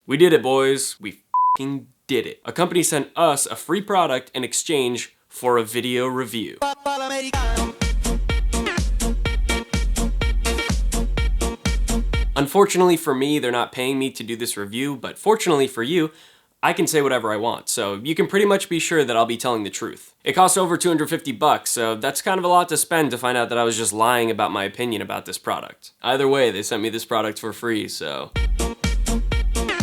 We did it, boys. We f***ing did it. A company sent us a free product in exchange for a video review. Unfortunately for me, they're not paying me to do this review, but fortunately for you, I can say whatever I want, so you can pretty much be sure that I'll be telling the truth. It costs over 250 bucks, so that's kind of a lot to spend to find out that I was just lying about my opinion about this product. Either way, they sent me this product for free, so...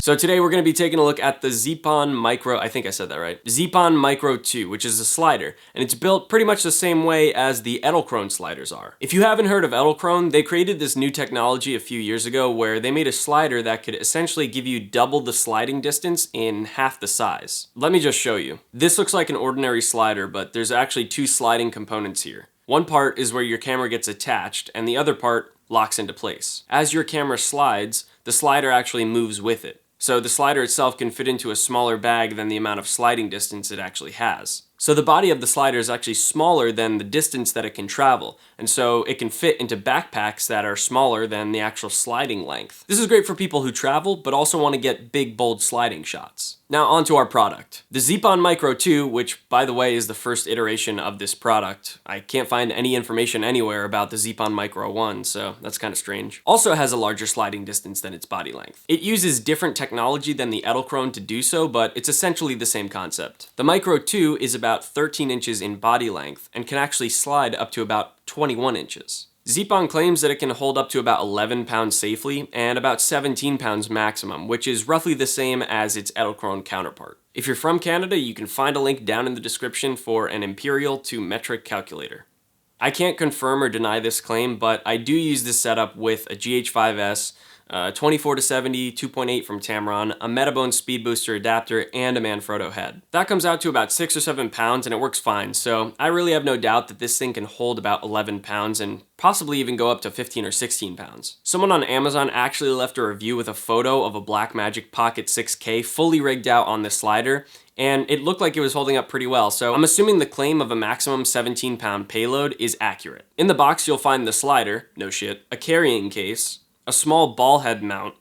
So today we're going to be taking a look at the Zeapon Micro, I think I said that right, Zeapon Micro 2, which is a slider, and it's built pretty much the same way as the Edelkrone sliders are. If you haven't heard of Edelkrone, they created this new technology a few years ago where they made a slider that could essentially give you double the sliding distance in half the size. Let me just show you. This looks like an ordinary slider, but there's actually two sliding components here. One part is where your camera gets attached, and the other part locks into place. As your camera slides, the slider actually moves with it. So the slider itself can fit into a smaller bag than the amount of sliding distance it actually has. So the body of the slider is actually smaller than the distance that it can travel, and so it can fit into backpacks that are smaller than the actual sliding length. This is great for people who travel, but also want to get big, bold sliding shots. Now onto our product. The Zeapon Micro 2, which by the way is the first iteration of this product. I can't find any information anywhere about the Zeapon Micro 1, so that's kind of strange. Also has a larger sliding distance than its body length. It uses different technology than the Edelkrone to do so, but it's essentially the same concept. The Micro 2 is about 13 inches in body length and can actually slide up to about 21 inches. Zeapon claims that it can hold up to about 11 pounds safely and about 17 pounds maximum, which is roughly the same as its Edelkrone counterpart. If you're from Canada, you can find a link down in the description for an imperial to metric calculator. I can't confirm or deny this claim, but I do use this setup with a GH5S, 24-70, 2.8 from Tamron, a Metabone speed booster adapter, and a Manfrotto head. That comes out to about 6 or 7 pounds and it works fine, so I really have no doubt that this thing can hold about 11 pounds and possibly even go up to 15 or 16 pounds. Someone on Amazon actually left a review with a photo of a Blackmagic Pocket 6K fully rigged out on this slider, and it looked like it was holding up pretty well, so I'm assuming the claim of a maximum 17-pound payload is accurate. In the box you'll find the slider, no shit, a carrying case, a small ball head mount,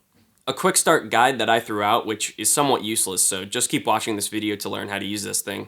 a quick start guide that I threw out, which is somewhat useless, so just keep watching this video to learn how to use this thing,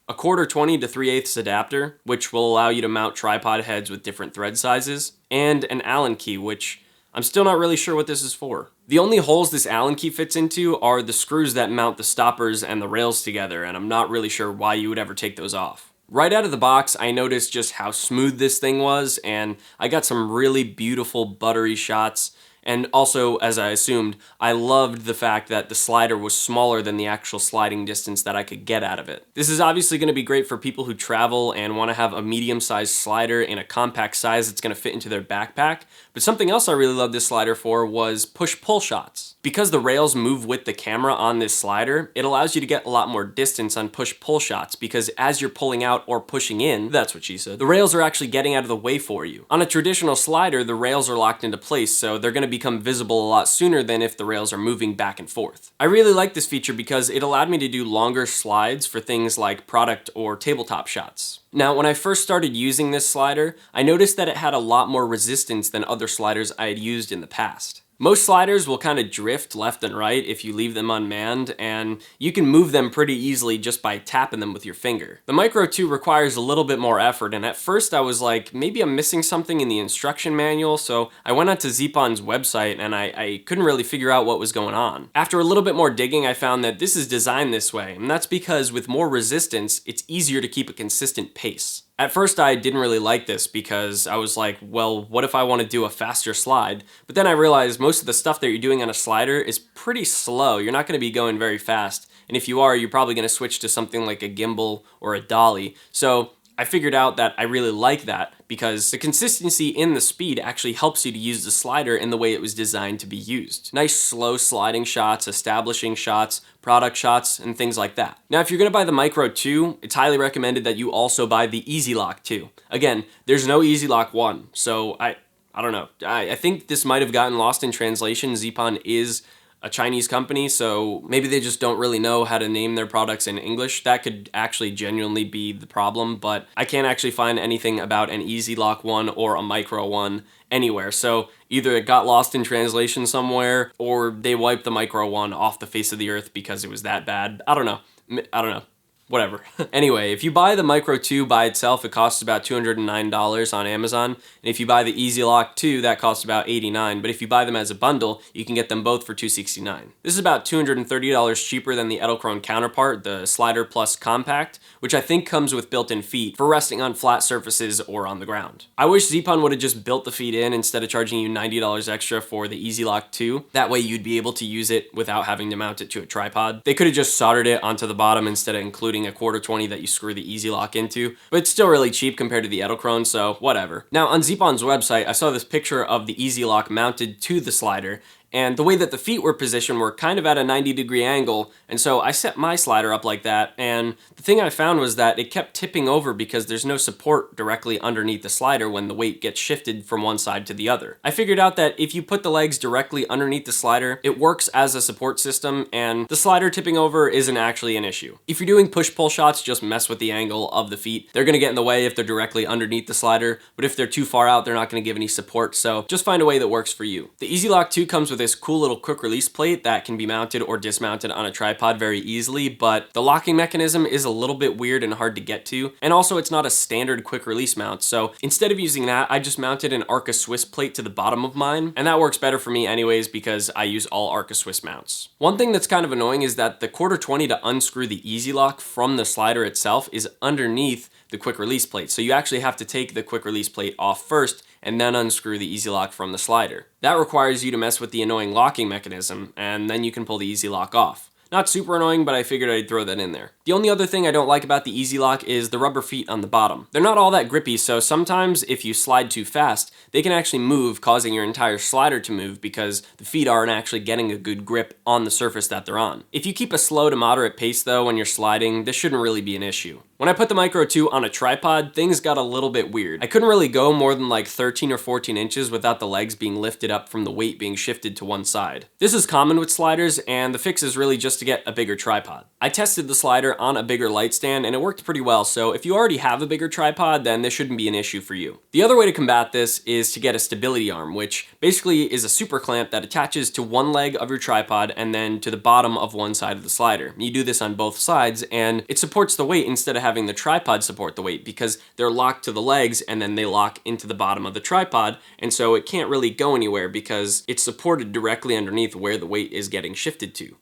a 1/4-20 to 3/8 adapter, which will allow you to mount tripod heads with different thread sizes, and an Allen key, which I'm still not really sure what this is for. The only holes this Allen key fits into are the screws that mount the stoppers and the rails together, and I'm not really sure why you would ever take those off. Right out of the box, I noticed just how smooth this thing was, and I got some really beautiful buttery shots. And also, as I assumed, I loved the fact that the slider was smaller than the actual sliding distance that I could get out of it. This is obviously going to be great for people who travel and want to have a medium-sized slider in a compact size that's going to fit into their backpack. But something else I really loved this slider for was push-pull shots. Because the rails move with the camera on this slider, it allows you to get a lot more distance on push-pull shots because as you're pulling out or pushing in, that's what she said, the rails are actually getting out of the way for you. On a traditional slider, the rails are locked into place, so they're going to become visible a lot sooner than if the rails are moving back and forth. I really like this feature because it allowed me to do longer slides for things like product or tabletop shots. Now, when I first started using this slider, I noticed that it had a lot more resistance than other sliders I had used in the past. Most sliders will kind of drift left and right if you leave them unmanned, and you can move them pretty easily just by tapping them with your finger. The Micro 2 requires a little bit more effort, and at first I was like, maybe I'm missing something in the instruction manual, so I went onto Zeapon's website and I couldn't really figure out what was going on. After a little bit more digging, I found that this is designed this way, and that's because with more resistance, it's easier to keep a consistent pace. At first I didn't really like this because I was like, well, what if I want to do a faster slide? But then I realized most of the stuff that you're doing on a slider is pretty slow. You're not going to be going very fast. And if you are, you're probably going to switch to something like a gimbal or a dolly. So I figured out that I really like that because the consistency in the speed actually helps you to use the slider in the way it was designed to be used. Nice slow sliding shots, establishing shots, product shots, and things like that. Now, if you're gonna buy the Micro 2, it's highly recommended that you also buy the Easy Lock 2. Again, there's no Easy Lock 1, so I don't know. I think this might have gotten lost in translation. Zeapon is a Chinese company, so maybe they just don't really know how to name their products in English. That could actually genuinely be the problem, but I can't actually find anything about an Easy Lock one or a Micro one anywhere. So either it got lost in translation somewhere, or they wiped the Micro one off the face of the earth because it was that bad. I don't know. Whatever. Anyway, if you buy the Micro 2 by itself, it costs about $209 on Amazon. And if you buy the Easy Lock 2, that costs about $89. But if you buy them as a bundle, you can get them both for $269. This is about $230 cheaper than the Edelkrone counterpart, the Slider Plus Compact, which I think comes with built-in feet for resting on flat surfaces or on the ground. I wish Zeapon would have just built the feet in instead of charging you $90 extra for the Easy Lock 2. That way you'd be able to use it without having to mount it to a tripod. They could have just soldered it onto the bottom instead of including a quarter 20 that you screw the Easy Lock into, but it's still really cheap compared to the Edelkrone, so whatever. Now on Zeapon's website, I saw this picture of the Easy Lock mounted to the slider, and the way that the feet were positioned were kind of at a 90-degree angle, and so I set my slider up like that, and the thing I found was that it kept tipping over because there's no support directly underneath the slider when the weight gets shifted from one side to the other. I figured out that if you put the legs directly underneath the slider, it works as a support system, and the slider tipping over isn't actually an issue. If you're doing push-pull shots, just mess with the angle of the feet. They're gonna get in the way if they're directly underneath the slider, but if they're too far out, they're not gonna give any support, so just find a way that works for you. The Easy Lock 2 comes with this cool little quick release plate that can be mounted or dismounted on a tripod very easily, but the locking mechanism is a little bit weird and hard to get to, and also it's not a standard quick release mount, so instead of using that, I just mounted an Arca Swiss plate to the bottom of mine, and that works better for me anyways because I use all Arca Swiss mounts. One thing that's kind of annoying is that the quarter 20 to unscrew the Easy Lock from the slider itself is underneath the quick release plate. So you actually have to take the quick release plate off first and then unscrew the Easy Lock from the slider. That requires you to mess with the annoying locking mechanism, and then you can pull the Easy Lock off. Not super annoying, but I figured I'd throw that in there. The only other thing I don't like about the Easy Lock is the rubber feet on the bottom. They're not all that grippy, so sometimes if you slide too fast, they can actually move, causing your entire slider to move because the feet aren't actually getting a good grip on the surface that they're on. If you keep a slow to moderate pace though when you're sliding, this shouldn't really be an issue. When I put the Micro 2 on a tripod, things got a little bit weird. I couldn't really go more than like 13 or 14 inches without the legs being lifted up from the weight being shifted to one side. This is common with sliders, and the fix is really just to get a bigger tripod. I tested the slider on a bigger light stand and it worked pretty well, so if you already have a bigger tripod, then this shouldn't be an issue for you. The other way to combat this is to get a stability arm, which basically is a super clamp that attaches to one leg of your tripod and then to the bottom of one side of the slider. You do this on both sides, and it supports the weight instead of having the tripod support the weight because they're locked to the legs and then they lock into the bottom of the tripod, and so it can't really go anywhere because it's supported directly underneath where the weight is getting shifted to.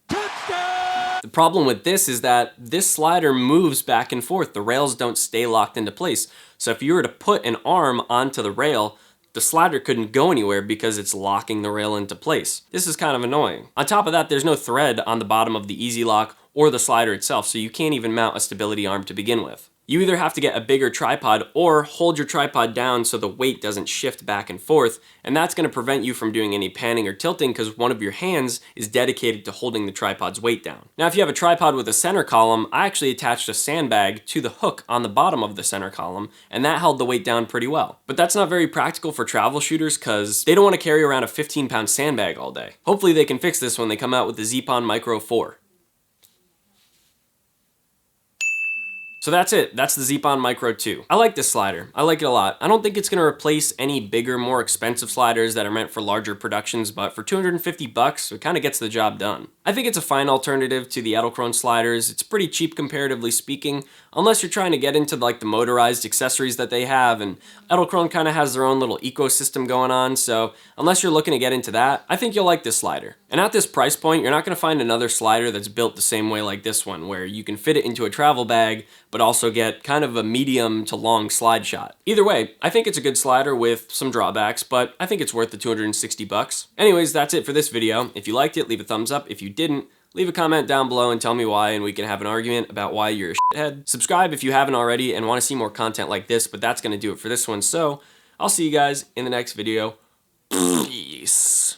The problem with this is that this slider moves back and forth. The rails don't stay locked into place. So if you were to put an arm onto the rail, the slider couldn't go anywhere because it's locking the rail into place. This is kind of annoying. On top of that, there's no thread on the bottom of the Easy Lock or the slider itself, so you can't even mount a stability arm to begin with. You either have to get a bigger tripod or hold your tripod down so the weight doesn't shift back and forth, and that's going to prevent you from doing any panning or tilting because one of your hands is dedicated to holding the tripod's weight down. Now, if you have a tripod with a center column, I actually attached a sandbag to the hook on the bottom of the center column, and that held the weight down pretty well. But that's not very practical for travel shooters because they don't want to carry around a 15-pound sandbag all day. Hopefully they can fix this when they come out with the Zeapon Micro 4. So that's it. That's the Zeapon Micro 2. I like this slider. I like it a lot. I don't think it's going to replace any bigger, more expensive sliders that are meant for larger productions, but for 250 bucks, it kind of gets the job done. I think it's a fine alternative to the Edelkrone sliders. It's pretty cheap comparatively speaking, unless you're trying to get into like the motorized accessories that they have, and Edelkrone kind of has their own little ecosystem going on, so unless you're looking to get into that, I think you'll like this slider. And at this price point, you're not going to find another slider that's built the same way like this one, where you can fit it into a travel bag, but also get kind of a medium to long slide shot. Either way, I think it's a good slider with some drawbacks, but I think it's worth the 260 bucks. Anyways, that's it for this video. If you liked it, leave a thumbs up. If you didn't, leave a comment down below and tell me why, and we can have an argument about why you're a shithead. Subscribe if you haven't already and want to see more content like this, but that's going to do it for this one. So I'll see you guys in the next video. Peace.